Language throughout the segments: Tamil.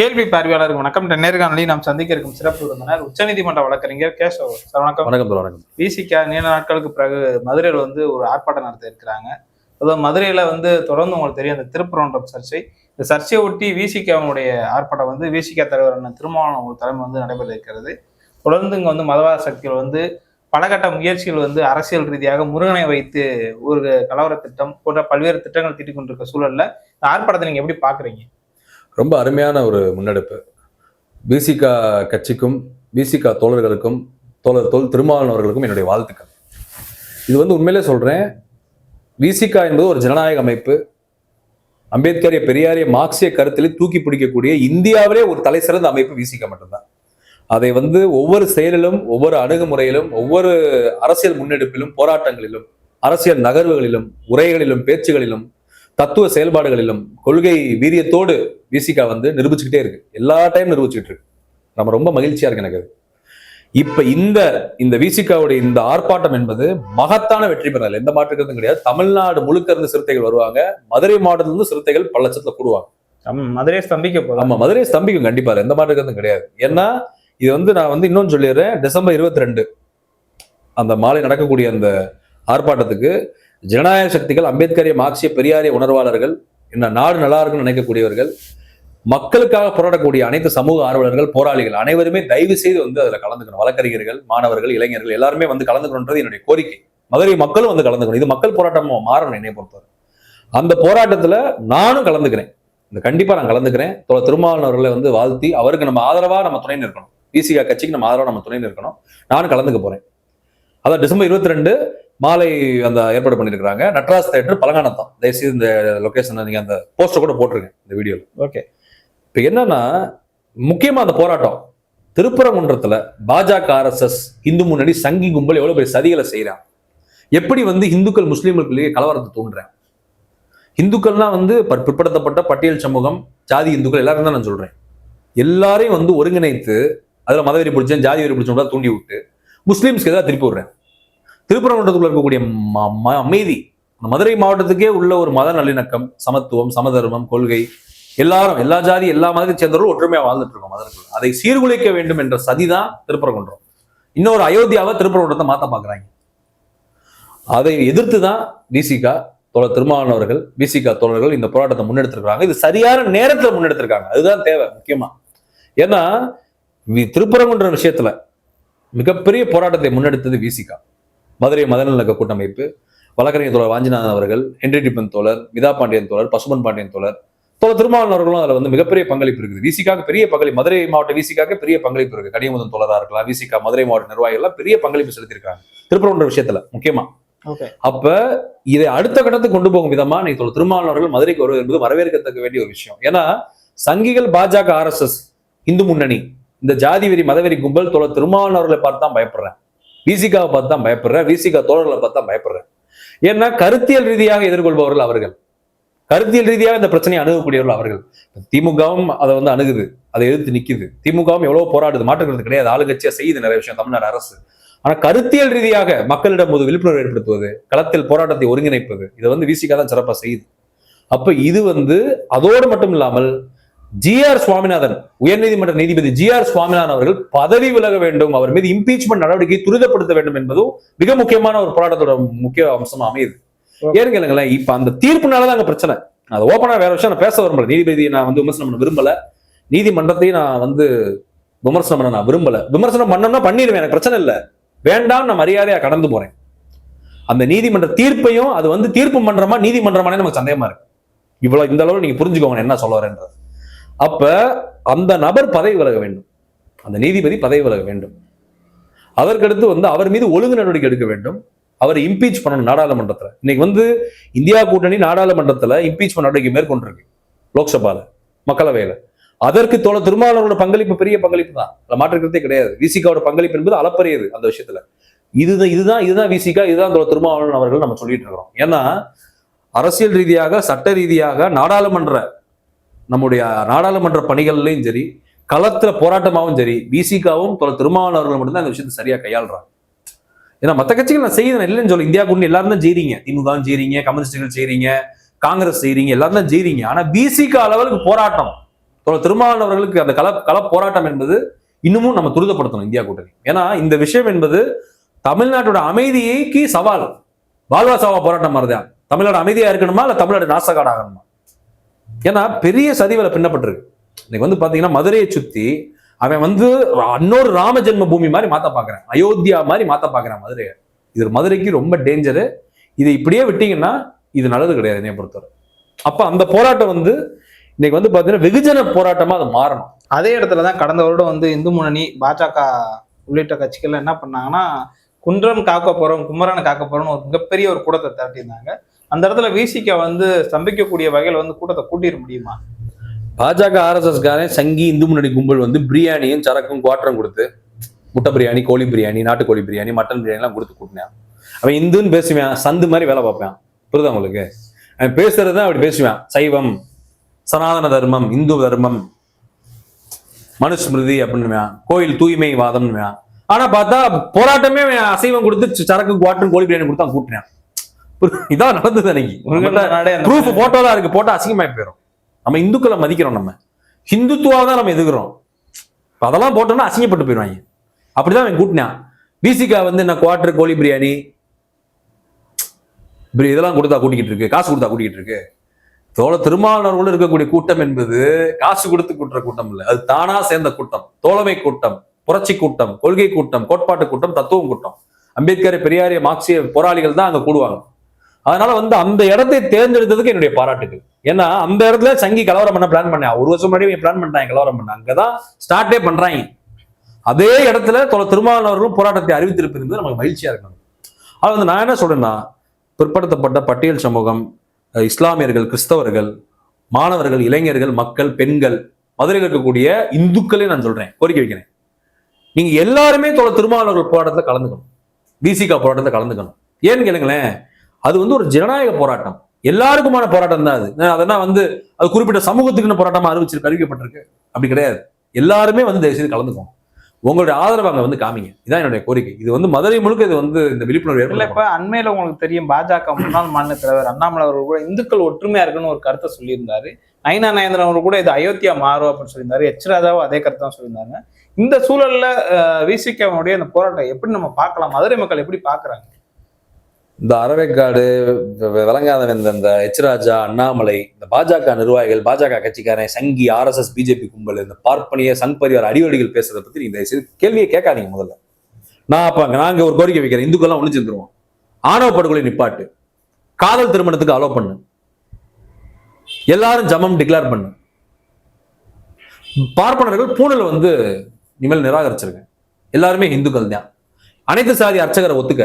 கேள்வி பார்வையாளருக்கு வணக்கம். நேர்காணலில் நாம் சந்திக்க இருக்கும் சிறப்பு விருந்தினர் உச்சநீதிமன்ற வழக்கறிஞர் கேசவ். வணக்கம். வணக்கம். விசிக நீண்ட நாட்களுக்கு பிறகு மதுரையில் ஒரு ஆர்ப்பாட்டம் நடத்த இருக்கிறாங்க. அதாவது மதுரையில தொடர்ந்து உங்களுக்கு தெரியும் அந்த திருப்பரங்குன்றம் சர்ச்சை. இந்த சர்ச்சையை ஒட்டி விசிகவுடைய ஆர்ப்பாட்டம் விசிக தலைவர் திருமாவளவன் தலைமை நடைபெற இருக்கிறது. தொடர்ந்து இங்க மதவாத சக்திகள் பலகட்ட முயற்சிகள் அரசியல் ரீதியாக முருகனை வைத்து ஒரு கலவர திட்டம் போன்ற பல்வேறு திட்டங்கள் தீட்டிக் கொண்டிருக்க சூழல்ல இந்த ஆர்ப்பாட்டத்தை நீங்க எப்படி பாக்குறீங்க? ரொம்ப அருமையான ஒரு முன்னெடுப்பு. விசிக கட்சிக்கும் விசிக தோழர்களுக்கும் தோழர் திருமாவளவன் அவர்களுக்கும் என்னுடைய வாழ்த்துக்கள். இது உண்மையிலே சொல்றேன், விசிக என்பது ஒரு ஜனநாயக அமைப்பு. அம்பேத்கரிய பெரியாரிய மார்க்சிய கருத்தில் தூக்கி பிடிக்கக்கூடிய இந்தியாவிலே ஒரு தலை சிறந்த அமைப்பு விசிக மட்டும்தான். அதை ஒவ்வொரு செயலிலும், ஒவ்வொரு அணுகுமுறையிலும், ஒவ்வொரு அரசியல் முன்னெடுப்பிலும், போராட்டங்களிலும், அரசியல் நகர்வுகளிலும், உரைகளிலும், பேச்சுகளிலும், தத்துவ செயல்பாடுகளிலும் கொள்கை வீரியத்தோடு விசிக நிரூபிச்சுக்கிட்டே இருக்கு. எல்லா டைம் நிரூபிச்சுட்டு இருக்கு. நம்ம ரொம்ப மகிழ்ச்சியா இருக்கு எனக்கு. இப்ப இந்த விசிகாவுடைய இந்த ஆர்ப்பாட்டம் என்பது மகத்தான வெற்றி பெறல, எந்த மாற்றுக்கிறதும் கிடையாது. தமிழ்நாடு முழுக்க இருந்து சிறுத்தைகள் வருவாங்க. மதுரை மாவட்டத்துல இருந்து சிறுத்தைகள் பல லட்சத்துல கூடுவாங்க. மதுரை ஸ்தம்பிக்க ஆமா, மதுரை ஸ்தம்பிக்கும் கண்டிப்பா, எந்த மாற்றுக்கிறதும் கிடையாது. ஏன்னா இது நான் இன்னொன்னு சொல்லிடுறேன், டிசம்பர் 22 அந்த மாலை நடக்கக்கூடிய அந்த ஆர்ப்பாட்டத்துக்கு ஜனநாயக சக்திகள், அம்பேத்கரிய மார்க்சிய பெரியாரிய உணர்வாளர்கள், என்ன நாடு நல்லா இருக்குன்னு நினைக்கக்கூடியவர்கள், மக்களுக்காக போராடக்கூடிய அனைத்து சமூக ஆர்வலர்கள், போராளிகள் அனைவருமே தயவு செய்து அதுல கலந்துக்கணும். வழக்கறிஞர்கள், மாணவர்கள், இளைஞர்கள் எல்லாருமே கலந்துக்கணுன்றது என்னுடைய கோரிக்கை. மதுரை மக்களும் கலந்துக்கணும். இது மக்கள் போராட்டமா மாறணும் என்னை பொறுத்தவரை. அந்த போராட்டத்துல நானும் கலந்துக்கிறேன். கண்டிப்பா நான் கலந்துக்கிறேன். திருமாவளவன் அவர்களை வாழ்த்தி அவருக்கு நம்ம ஆதரவா நம்ம துணை நிற்கணும். விசிக கட்சிக்கு நம்ம ஆதரவா நம்ம துணை நிற்கணும். நானும் கலந்துக்க போறேன். அதான் டிசம்பர் 22 மாலை அந்த ஏற்பாடு பண்ணிருக்காங்க. நட்ராஜ் தியேட்டர், பழங்கானத்தான். தயவுசெய்து இந்த லொகேஷன் நீங்க அந்த போஸ்டர் கூட போட்டிருக்கேன் இந்த வீடியோல. ஓகே. இப்ப என்னன்னா, முக்கியமா அந்த போராட்டம் திருப்பரங்குன்றத்துல பாஜக, RSS, இந்து முன்னணி, சங்கி கும்பல் எவ்வளவு பெரிய சதிகளை செய்யறாங்க. எப்படி இந்துக்கள் முஸ்லீம்களுக்குள்ளேயே கலவரத்தை தூண்டுறேன். இந்துக்கள்லாம் பிற்படுத்தப்பட்ட பட்டியல் சமூகம், ஜாதி இந்துக்கள் எல்லாரும் தான் நான் சொல்றேன். எல்லாரையும் ஒருங்கிணைத்து அதுல மதவெறி பிடிச்சேன், ஜாதி வெறி பிடிச்சவங்கள தூண்டி விட்டு முஸ்லீம்ஸ்க்கு எதாவது திருப்பி விடுறேன். திருப்பரங்குன்றத்துக்குள்ள இருக்கக்கூடிய அமைதி, மதுரை மாவட்டத்துக்கே உள்ள ஒரு மத நல்லிணக்கம், சமத்துவம், சமதர்மம் கொள்கை, எல்லாரும் எல்லா ஜாதி எல்லா மதத்தை சேர்ந்தவர்களும் ஒற்றுமையா வாழ்ந்துட்டு இருக்கோம் மதத்துக்குள்ள. அதை சீர்குலைக்க வேண்டும் என்ற சதிதான் திருப்பரங்குன்றம். இன்னொரு அயோத்தியாவை திருப்பரங்குன்றத்தை மாத்த பாக்குறாங்க. அதை எதிர்த்துதான் விசிக தோழர் திருமாவளவன் அவர்கள், விசிக தோழர்கள் இந்த போராட்டத்தை முன்னெடுத்திருக்காங்க. இது சரியான நேரத்துல முன்னெடுத்திருக்காங்க. அதுதான் தேவை முக்கியமா. ஏன்னா திருப்பரங்குன்ற விஷயத்துல மிகப்பெரிய போராட்டத்தை முன்னெடுத்தது விசிக. மதுரை மதநலக்க கூட்டமைப்பு, வழக்கறிஞர் தோழர் வாஞ்சிநாதன் அவர்கள், ஹென்றி டிப்பன் தோழர், விதா பாண்டியன் தோழர், பசுமன் பாண்டியன் தோழர், திருமாவளவன் அவர்களும் அதுல மிகப்பெரிய பங்களிப்பு இருக்குது. விசிகாக்கு பெரிய பங்களிப்பு, மதுரை மாவட்ட விசிகாக்கு பெரிய பங்களிப்பு இருக்கு. கனியமுதன் தோழரா இருக்கலாம், விசிக மதுரை மாவட்ட நிர்வாகிகள் எல்லாம் பெரிய பங்களிப்பு செலுத்திருக்காங்க திருப்பரங்குன்ற விஷயத்துல முக்கியமா. அப்ப இதை அடுத்த கட்டத்துக்கு கொண்டு போகும் விதமா நீ திருமாவளவன் அவர்கள் மதுரைக்கு வருவது என்பது வரவேற்கத்தக்க வேண்டிய ஒரு விஷயம். ஏன்னா சங்கிகள், பாஜக, RSS, இந்து முன்னணி, இந்த ஜாதி வெறி மதவெறி கும்பல் திருமாவளவன் அவர்களை பார்த்து தான் பயப்படுறேன். விசிகாவை பார்த்து தான் பயப்படுறேன். விசிக தோழர்களை பார்த்து தான் பயப்படுறேன். ஏன்னா கருத்தியல் ரீதியாக எதிர்கொள்பவர்கள் அவர்கள், கருத்தியல் ரீதியாக இந்த பிரச்சனையை அணுகக்கூடியவர்கள் அவர்கள். திமுகவும் அதை அணுகுது, அதை எதிர்த்து நிக்குது. திமுகவும் எவ்வளவு போராடுது, மாற்றுக்கிறது கிடையாது. ஆளுங்கட்சியா செய்யுது நிறைய விஷயம் தமிழ்நாடு அரசு. ஆனா கருத்தியல் ரீதியாக மக்களிடம் விழிப்புணர்வு ஏற்படுத்துவது, களத்தில் போராட்டத்தை ஒருங்கிணைப்பது, இதை விசிக தான் சிறப்பா செய்யுது. அப்ப இது அதோடு மட்டும் இல்லாமல் GR சுவாமிநாதன், உயர்நீதிமன்ற நீதிபதி GR சுவாமிநாதன் அவர்கள் பதவி விலக வேண்டும், அவர் மீது இம்பீச்மெண்ட் நடவடிக்கையை துரிதப்படுத்த வேண்டும் என்பதும் மிக முக்கியமான ஒரு போராட்டத்தோட முக்கிய அம்சமா அமையுது. ஏன்னு கேளுங்களேன், இப்ப அந்த தீர்ப்புனாலதான் அங்க பிரச்சனை. அது ஓப்பனா வேற விஷயம் நான் பேச விரும்பல. நீதிபதியை நான் விமர்சனம் பண்ண விரும்பல, நீதிமன்றத்தையும் நான் விமர்சனம் பண்ண நான் விரும்பல. விமர்சனம் பண்ணணும்னா பண்ணிடுவேன், எனக்கு பிரச்சனை இல்லை, வேண்டாம், நான் மரியாதையா கடந்து போறேன். அந்த நீதிமன்ற தீர்ப்பையும் அது தீர்ப்பு மன்றமா நீதிமன்றமானே நமக்கு சந்தேகமா இருக்கு. இவ்வளவு இந்த அளவு நீங்க புரிஞ்சுக்கோங்க என்ன சொல்ல வரேன்றது. அப்ப அந்த நபர் பதவி விலக வேண்டும், அந்த நீதிபதி பதவி விலக வேண்டும். அதற்கடுத்து அவர் மீது ஒழுங்கு நடவடிக்கை எடுக்க வேண்டும், அவரை இம்பீச் பண்ணணும் நாடாளுமன்றத்துல. இன்னைக்கு இந்தியா கூட்டணி நாடாளுமன்றத்துல இம்பீச்மெண்ட் நடவடிக்கை மேற்கொண்டிருக்கு, லோக்சபால, மக்களவையில. அதற்கு திருமாவளவனோட பங்களிப்பு பெரிய பங்களிப்பு தான், மாற்றுக்கிறதே கிடையாது. விசிகாவோட பங்களிப்பு என்பது அளப்பரியது அந்த விஷயத்துல. இதுதான் விசிக, இதுதான் திருமாவளவன் அவர்கள் நம்ம சொல்லிட்டு இருக்கிறோம். ஏன்னா அரசியல் ரீதியாக, சட்ட ரீதியாக, நம்முடைய நாடாளுமன்ற பணிகள்லையும் சரி, களத்துல போராட்டமாகவும் சரி, விசிகாவும் திருமாவளவன் அவர்கள் மட்டும்தான் இந்த விஷயத்தை சரியா கையாளுறாங்க. ஏன்னா மற்ற கட்சிகள் நான் செய்யறேன் இல்லைன்னு சொல்ல, இந்தியா கூட்டணி எல்லாரும் தான் செய்றீங்க, திமுக செய்றீங்க, கம்யூனிஸ்டுகள் செய்றீங்க, காங்கிரஸ் செய்றீங்க, எல்லாரும் தான் செய்றீங்க. ஆனா விசிக அளவுக்கு போராட்டம் திருமாவளவர்களுக்கு அந்த கள போராட்டம் என்பது இன்னமும் நம்ம துரிதப்படுத்தணும் இந்தியா கூட்டணி. ஏன்னா இந்த விஷயம் என்பது தமிழ்நாட்டோட அமைதிக்கு சவால். வாழ்வா சாவா போராட்டம் மாதிரிதான். தமிழ்நாடு அமைதியா இருக்கணுமா இல்ல தமிழ்நாடு நாசகாடு ஆகணுமா? ஏன்னா பெரிய சதிவேலை பின்னப்பட்டிருக்கு. இன்னைக்கு பாத்தீங்கன்னா மதுரையை சுத்தி அவன் இன்னொரு ராம ஜென்ம பூமி மாதிரி மாத்த பாக்குறான், அயோத்தியா மாதிரி மாத்த பாக்குறான் மதுரையை. இது மதுரைக்கு ரொம்ப டேஞ்சரு. இதை இப்படியே விட்டீங்கன்னா இது நல்லது கிடையாது என்னைய பொறுத்தவரை. அப்ப அந்த போராட்டம் இன்னைக்கு பாத்தீங்கன்னா வெகுஜன போராட்டமா அது மாறணும். அதே இடத்துலதான் கடந்த வருடம் இந்து முன்னணி, பாஜக உள்ளிட்ட கட்சிகள் என்ன பண்ணாங்கன்னா, குன்றம் காக்க போறோம், குமரனை காக்க போறோம்னு ஒரு மிகப்பெரிய ஒரு கூட்டத்தை திரட்டியிருந்தாங்க. அந்த இடத்துல விசிக ஸ்தம்பிக்கக்கூடிய வகையில் கூட்டத்தை கூட்டிட முடியுமா? பாஜக ஆர்எஸ்எஸ் காரன் சங்கி இந்து முன்னணி கும்பல் பிரியாணியும் சரக்கும் குவாட்டரும் கொடுத்து, முட்டை பிரியாணி, கோழி பிரியாணி, நாட்டுக்கோழி பிரியாணி, மட்டன் பிரியாணி எல்லாம் கொடுத்து கூட்டினான். அவன் இந்துன்னு பேசுவான், சந்து மாதிரி வேலை பார்ப்பான். புரியுதா உங்களுக்கு? அவன் பேசுறதுதான் அப்படி பேசுவான். சைவம், சனாதன தர்மம், இந்து தர்மம், மனுஸ்மிருதி அப்படின்னு, கோயில் தூய்மை வாதம். ஆனா பார்த்தா போராட்டமே அசைவம் கொடுத்து சரக்கு குவாட்டரும் கோழி பிரியாணி கொடுத்து கூட்டினான். இதான் நடந்தது. அன்னைக்கு ப்ரூஃப் போட்டோலாம் இருக்கு. போட்டா அசிங்கமாய் போயிடும். நம்ம இந்துக்களை மதிக்கிறோம், நம்ம ஹிந்துத்துவா தான் நம்ம எதுக்குறோம். அதெல்லாம் போட்டோம்னா அசிங்கப்பட்டு போயிடுவாங்க. அப்படிதான் அவன் கூட்டினான். விசிகா என்ன குவாட்டர் கோழி பிரியாணி இதெல்லாம் கொடுத்தா கூட்டிக்கிட்டு இருக்கு, காசு கொடுத்தா கூட்டிக்கிட்டு இருக்கு. திருமாவளவர்கள் இருக்கக்கூடிய கூட்டம் என்பது காசு கொடுத்து கூட்டுற கூட்டம் இல்லை. அது தானா சேர்ந்த கூட்டம், தோழமை கூட்டம், புரட்சி கூட்டம், கொள்கை கூட்டம், கோட்பாட்டு கூட்டம், தத்துவம் கூட்டம். அம்பேத்கர், பெரியாரிய, மார்க்சிய போராளிகள் தான் அங்க கூடுவாங்க. அதனால அந்த இடத்தை தேர்ந்தெடுத்ததுக்கு என்னுடைய பாராட்டுகள். ஏன்னா அந்த இடத்துல சங்கி கலவரம் பண்ண பிளான் பண்ணேன். ஒரு வருஷம் முன்னாடி பிளான் பண்ணிட்டாங்க கலவரம் பண்ண. அங்கதான் ஸ்டார்டே பண்றாங்க. அதே இடத்துல திருமாவளவர்களும் போராட்டத்தை அறிவித்திருப்பது நமக்கு மகிழ்ச்சியா இருக்கணும். அது நான் என்ன சொல்றேன்னா, பிற்படுத்தப்பட்ட பட்டியல் சமூகம், இஸ்லாமியர்கள், கிறிஸ்தவர்கள், மாணவர்கள், இளைஞர்கள், மக்கள், பெண்கள், மதுரையில் இருக்கக்கூடிய இந்துக்களே நான் சொல்றேன், கோரிக்கை வைக்கிறேன். நீங்க எல்லாருமே திருமாவளவர்கள் போராட்டத்தில் கலந்துக்கணும், விசிகா போராட்டத்தில் கலந்துக்கணும். ஏன்னு கேளுங்களேன், அது ஒரு ஜனநாயக போராட்டம், எல்லாருக்குமான போராட்டம் தான். அதெல்லாம் அது குறிப்பிட்ட சமூகத்துக்குன்னு போராட்டமா அறிவிக்கப்பட்டிருக்கு அப்படி கிடையாது. எல்லாருமே தயவுசெய்து கலந்துக்கணும். உங்களுடைய ஆதரவு அங்க காமிங்க. இதான் என்னுடைய கோரிக்கை. இது மதுரை முழுக்க இது இந்த விழிப்புணர்வு. இல்ல, இப்ப அண்மையில உங்களுக்கு தெரியும், பாஜக முன்னாள் மாநில தலைவர் அண்ணாமலை அவர்கள் கூட இந்துக்கள் ஒற்றுமையா இருக்குன்னு ஒரு கருத்தை சொல்லியிருந்தாரு. நயினா நாகேந்திரன் அவர்கள் கூட இது அயோத்தியா மாறும் அப்படின்னு சொல்லியிருந்தாரு. எச்ராஜாவும் அதே கருத்தை தான் சொல்லியிருந்தாங்க. இந்த சூழல்ல விசிகவுடைய இந்த போராட்டம் எப்படி நம்ம பார்க்கலாம்? மதுரை மக்கள் எப்படி பாக்குறாங்க? இந்த அறவைக்காடு விளங்காதவன், இந்த எச்ராஜா, அண்ணாமலை, இந்த பாஜக நிர்வாகிகள், பாஜக கட்சிக்காரன், சங்கி, ஆர்எஸ்எஸ், பிஜேபி கும்பல், இந்த பார்ப்பனிய சங் பரிவார் அடிவடிகள் பேசுறதை பத்தி நீங்க கேள்வியை கேட்காதீங்க. முதல்ல நாங்க ஒரு கோரிக்கை வைக்கிறேன், இந்துக்கள்லாம் ஒழிச்சிருந்துருவோம். ஆணவ படுகொலை நிப்பாட்டு, காதல் திருமணத்துக்கு அலோ பண்ணு, எல்லாரும் ஜமம் டிக்ளேர் பண்ணு. பார்ப்பனர்கள் பூனல் இனிமேல் நிராகரிச்சிருங்க. எல்லாருமே இந்துக்கள் தான். அனைத்து சாதி அர்ச்சகரை ஒத்துக்க.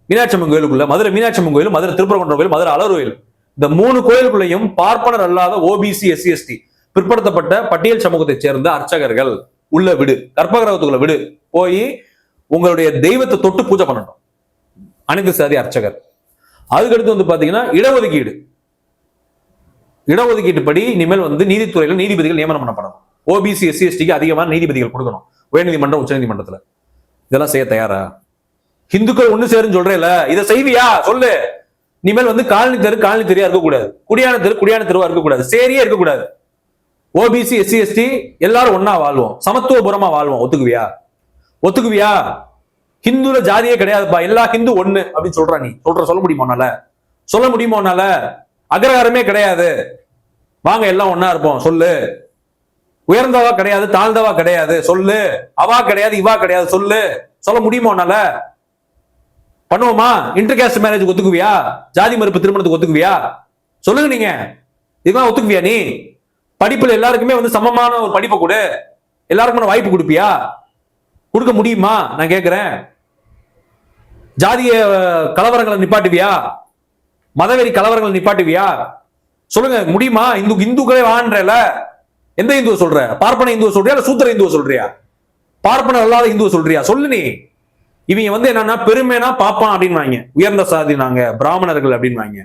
மீனாட்சி அம்மன் கோயிலுக்குள்ள, மதுரை மீனாட்சி அம்மன் கோயில், மதுரை திருப்பரங்குன்றம் கோயில், மதுரை அலர் கோயில், இந்த 3 கோயிலுக்குள்ளையும் பார்ப்பனர் அல்லாத ஓபிசி, எஸ்சி, எஸ்டி, பிற்படுத்தப்பட்ட பட்டியல் சமூகத்தை சேர்ந்த அர்ச்சகர்கள் உள்ள விடு, கற்பகிரகத்துக்குள்ள விடு, போய் உங்களுடைய தெய்வத்தை தொட்டு பூஜை பண்ணட்டும் அனைத்து சாதி அர்ச்சகர். அதுக்கடுத்து பாத்தீங்கன்னா இடஒதுக்கீட்டு படி இனிமேல் நீதித்துறையில் நீதிபதிகள் நியமனம் பண்ணப்படணும். ஓபிசி, எஸ்சி, எஸ்டிக்கு அதிகமான நீதிபதிகள் கொடுக்கணும் உயர்நீதிமன்றம், உச்சநீதிமன்றத்துல. இதெல்லாம் செய்ய தயாரா? ஹிந்துக்கள் ஒண்ணு சேருன்னு சொல்றேல, இதை செய்வியா சொல்லு. இனிமேல் காலனி தெரு காலனி தெருவா இருக்கக்கூடாது, குடியான தெரு குடியான தெருவா இருக்கக்கூடாது, சேரியே இருக்கக்கூடாது. ஓபிசி, எஸ்சி, எஸ்டி எல்லாரும் ஒன்னா வாழ்வோம், சமத்துவபுரமா வாழ்வோம். ஒத்துக்குவியா? ஹிந்துல ஜாதியே கிடையாதுப்பா, எல்லா ஹிந்து ஒண்ணு அப்படின்னு சொல்ற. நீ சொல்ல முடியுமா உன்னால? அக்ரஹாரமே கிடையாது, வாங்க எல்லாம் ஒன்னா இருப்போம் சொல்லு. உயர்ந்தவா கிடையாது, தாழ்ந்தவா கிடையாது சொல்லு. அவா கிடையாது, இவா கிடையாது சொல்லு. சொல்ல முடியுமா உன்னால? பண்ணுவோமா? இன்டர் காஸ்ட் மேரேஜ் ஒத்துக்குவியா? ஜாதி மறுப்பு திருமணத்துக்கு ஒத்துக்குவியா? சொல்லுங்க. நீங்க இதெல்லாம் ஒத்துக்குவியா? நீ படிப்புல எல்லாருக்குமே சமமான ஒரு படிப்பை கொடு, எல்லாருக்குமான வாய்ப்பு கொடுப்பியா? கொடுக்க முடியுமா? நான் கேட்கிறேன். ஜாதிய கலவரங்களை நிப்பாட்டுவியா? மதவெறி கலவரங்களை நிப்பாட்டுவியா? சொல்லுங்க, முடியுமா? இந்துக்களே வாழ்றல. எந்த இந்துவை சொல்ற? பார்ப்பன இந்துவை சொல்றியா இல்ல சூத்திர இந்துவை சொல்றியா? பார்ப்பனர் அல்லாத இந்துவை சொல்றியா? சொல்லு. நீ இவங்க என்னன்னா பெருமைனா பாப்பான் அப்படின்னு, உயர்ந்த சாதி நாங்க பிராமணர்கள் அப்படின்னு.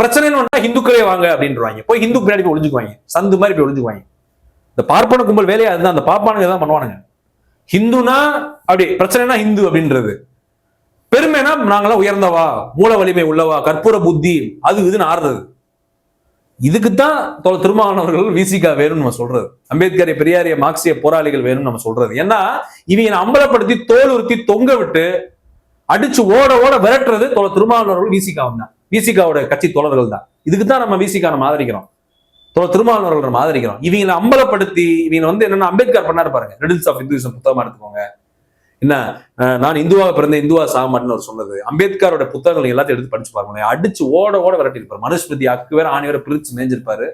பிரச்சனைன்னு வந்தா ஹிந்துக்களே வாங்க அப்படின்றாங்க. போய் ஹிந்து பின்னாடி போய் ஒளிஞ்சுக்குவாங்க, சந்து மாதிரி போய் ஒளிஞ்சுக்குவாங்க. இந்த பார்ப்பன கும்பல் வேலையா அதுதான். அந்த பாப்பானுங்க தான் பண்ணுவானுங்க. ஹிந்துனா அப்படி, பிரச்சனைனா ஹிந்து அப்படின்றது. பெருமைனா நாங்களாம் உயர்ந்தவா, மூல வலிமை உள்ளவா, கற்பூர புத்தி, அது இதுன்னு ஆடுறது. இதுக்குத்தான் திருமாவளவன் அவர்கள் விசிகா வேணும்னு நம்ம சொல்றது, அம்பேத்கரை பெரியாரிய மார்க்சிய போராளிகள் வேணும்னு நம்ம சொல்றது. ஏன்னா இவங்க அம்பலப்படுத்தி தோல் உறுத்தி தொங்க விட்டு அடிச்சு ஓட ஓட விரட்டுறது திருமாவளவர்கள் விசிகாவும் தான், விசிகாவோட கட்சி தோழர்கள் தான். இதுக்குத்தான் நம்ம விசிகா நம்ம ஆதரிக்கிறோம், திருமாவளவர்கள் நம்ம ஆதரிக்கிறோம். இவங்களை அம்பலப்படுத்தி இவங்க என்னன்னா அம்பேத்கர் பண்ணாரு பாருங்க, ரெடில்ஸ் ஆஃப் இந்துவிசம் புத்தகமா எடுத்துக்கோங்க. என்ன, நான் இந்துவாக பிறந்த இந்துவா சாமான்னு அவர் சொன்னது, அம்பேத்கரோட புத்தகங்கள் எல்லாத்தையும் எடுத்து படிச்சு பாருங்க. அடிச்சு ஓட ஓட விரட்டி இருப்பாரு. மனுஸ்மிருதி அக்கு வேற ஆணி வேற பிரிச்சு மேஞ்சிருப்பாரு.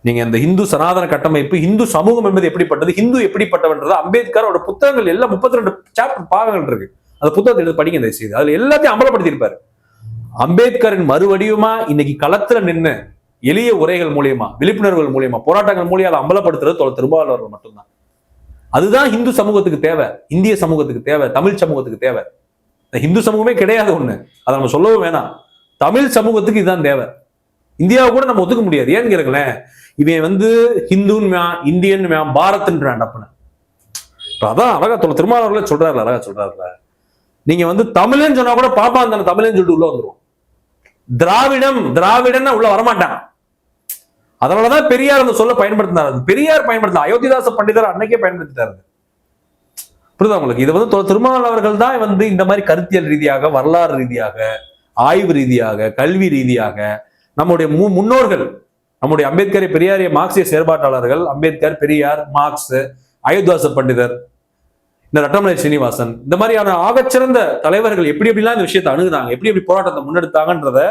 நீங்க இந்த இந்து சனாதன கட்டமைப்பு, இந்து சமூகம் என்பது எப்படிப்பட்டது, ஹிந்து எப்படிப்பட்டவன்றது அம்பேத்கரோட புத்தகங்கள் எல்லாம் 32 சாப்டர் பாகங்கள் இருக்கு. அந்த புத்தகத்தை எடுத்து படிங்க இந்த செய்தி. அதுல எல்லாத்தையும் அம்பலப்படுத்தி இருப்பாரு. அம்பேத்கரின் மறுவடிவமா இன்னைக்கு களத்துல நின்று எளிய உரைகள் மூலியமா, விழிப்புணர்வுகள் மூலியமா, போராட்டங்கள் மூலியம் அதை அம்பலப்படுத்துறது திருமாவளவர்கள் மட்டும்தான். அதுதான் இந்து சமூகத்துக்கு தேவை, இந்திய சமூகத்துக்கு தேவை, தமிழ் சமூகத்துக்கு தேவை. இந்து சமூகமே கிடையாது ஒண்ணு, அதை நம்ம சொல்லவும் வேணாம். தமிழ் சமூகத்துக்கு இதுதான் தேவை. இந்தியாவை கூட நம்ம ஒத்துக்க முடியாது. ஏன்னு கேட்கலேன், இவன் ஹிந்துன்னு இந்தியன் பாரத்ன்ற டப்புன்னு. அதான் அழகா திருமாவளவர்களே சொல்றாருல, அழகா சொல்றாருல. நீங்க தமிழ்ன்னு சொன்னா கூட பாப்பா அந்த தமிழ்ன்னு சொல்லிட்டு உள்ள வந்துருவோம். திராவிடன் உள்ள வரமாட்டான். அதனாலதான் பெரியார் அந்த சொல்ல பயன்படுத்தினார். பெரியார் பயன்படுத்த அயோத்திதாச பண்டிதர் அன்னைக்கே பயன்படுத்திட்டாரு. புரியுதா உங்களுக்கு? இது திருமாவளவர்கள் தான் இந்த மாதிரி கருத்தியல் ரீதியாக, வரலாறு ரீதியாக, ஆய்வு ரீதியாக, கல்வி ரீதியாக நம்முடைய முன்னோர்கள், நம்முடைய அம்பேத்கரை பெரியாரிய மார்க்சிய செயற்பாட்டாளர்கள், அம்பேத்கர், பெரியார், மார்க்ஸ், அயோத்திதாச பண்டிதர், இந்த ரட்டமலை சீனிவாசன், இந்த மாதிரியான ஆகச்சிறந்த தலைவர்கள் எப்படி எப்படிலாம் இந்த விஷயத்தை அணுகுனாங்க, எப்படி எப்படி போராட்டத்தை முன்னெடுத்தாங்கன்றத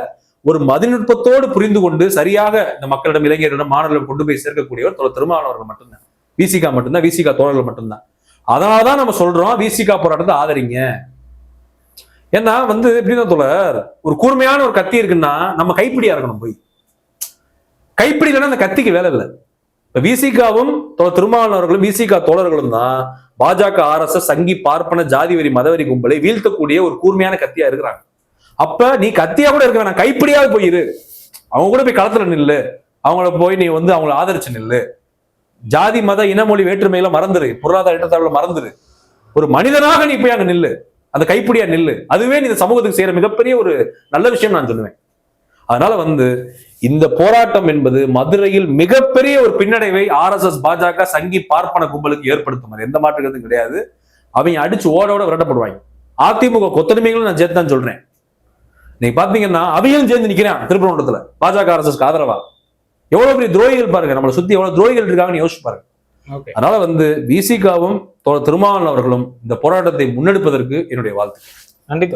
ஒரு மதிநுட்பத்தோடு புரிந்து கொண்டு சரியாக இந்த மக்களிடம், இளைஞர்களிடம், மாணவர்களிடம் கொண்டு போய் சேர்க்கக்கூடியவர் திருமாவளவர்கள் மட்டும்தான், விசிகா மட்டும்தான், விசிகா தோழர்கள் மட்டும்தான். அதனாலதான் நம்ம சொல்றோம் விசிகா போராட்டத்தை ஆதரிங்க. ஏன்னா எப்படிதான் தோழர், ஒரு கூர்மையான ஒரு கத்தி இருக்குன்னா நம்ம கைப்பிடியா இருக்கணும். போய் கைப்பிடி இல்லைன்னா அந்த கத்திக்கு வேலை இல்லை. இப்ப விசிகாவும் திருமாவளவர்களும் விசிகா தோழர்களும் தான் பாஜக, RSS, சங்கி, பார்ப்பன, ஜாதி வரி, மதவரி கும்பலை வீழ்த்தக்கூடிய ஒரு கூர்மையான கத்தியா இருக்கிறாங்க. அப்ப நீ கத்தியா கூட இருக்க வேணாம், கைப்பிடியாவது போயிரு. அவங்க கூட போய் களத்துல நில்லு, அவங்கள போய் நீ அவங்களை ஆதரிச்சு நில்லு. ஜாதி, மத, இனமொழி வேற்றுமையில மறந்துரு, பொருளாதார ஏற்றத்தாழ்வுல மறந்துரு. ஒரு மனிதனாக நீ போய் அங்க நில்லு, அந்த கைப்பிடியா நில்லு. அதுவே நீ இந்த சமூகத்துக்கு செய்யற மிகப்பெரிய ஒரு நல்ல விஷயம் நான் சொல்லுவேன். அதனால இந்த போராட்டம் என்பது மதுரையில் மிகப்பெரிய ஒரு பின்னடைவை RSS, பாஜக, சங்கி, பார்ப்பன கும்பலுக்கு ஏற்படுத்தும். எந்த மாற்றுக்கிறதும் கிடையாது. அவங்க அடிச்சு ஓட ஓட விரட்டப்படுவாங்க. அதிமுக கொத்தடிமைகளும் நான் சேர்த்து தான் சொல்றேன். நீங்க பாத்தீங்கன்னா அவையும் சேர்ந்து நிக்கிறான் திருப்பரங்குன்றத்துல பாஜக, RSS ஆதரவா. எவ்வளவு பெரிய துரோகிகள் பாருங்க, நம்மளை சுத்தி எவ்வளவு துரோகிகள் இருக்காங்கன்னு யோசிச்சு பாருங்க. அதனால விசிகாவும் திருமாவளவன் அவர்களும் இந்த போராட்டத்தை முன்னெடுப்பதற்கு என்னுடைய வாழ்த்து. நன்றி.